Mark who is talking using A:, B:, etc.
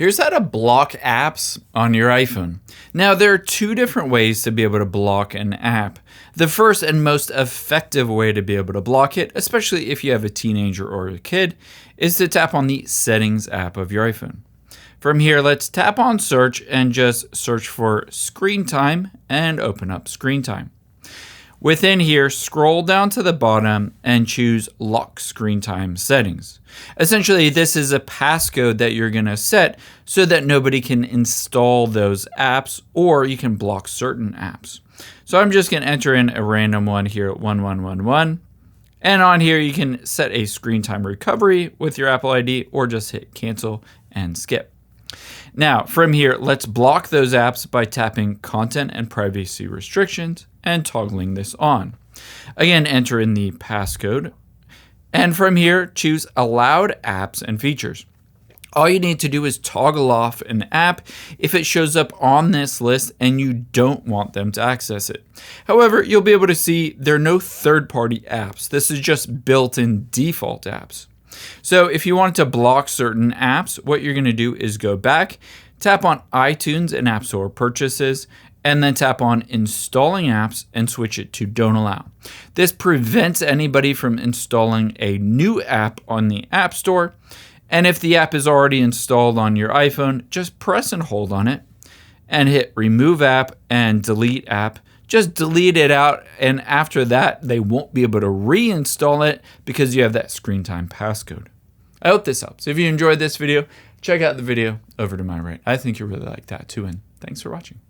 A: Here's how to block apps on your iPhone. Now, there are two different ways to be able to block an app. The first and most effective way to be able to block it, especially if you have a teenager or a kid, is to tap on the Settings app of your iPhone. From here, let's tap on Search and just search for Screen Time and open up Screen Time. Within here, scroll down to the bottom and choose Lock Screen Time Settings. Essentially, this is a passcode that you're going to set so that nobody can install those apps, or you can block certain apps. So I'm just going to enter in a random one here at 1111. And on here, you can set a screen time recovery with your Apple ID or just hit cancel and skip. Now, from here, let's block those apps by tapping Content and Privacy Restrictions and toggling this on. Again, enter in the passcode. And from here, choose Allowed Apps and Features. All you need to do is toggle off an app if it shows up on this list and you don't want them to access it. However, you'll be able to see there are no third-party apps. This is just built-in default apps. So if you want to block certain apps, what you're going to do is go back, tap on iTunes and App Store purchases, and then tap on Installing Apps and switch it to Don't Allow. This prevents anybody from installing a new app on the App Store. And if the app is already installed on your iPhone, just press and hold on it and hit Remove App and Delete App. Just delete it out, and after that, they won't be able to reinstall it because you have that screen time passcode. I hope this helps. If you enjoyed this video, check out the video over to my right. I think you'll really like that too, and thanks for watching.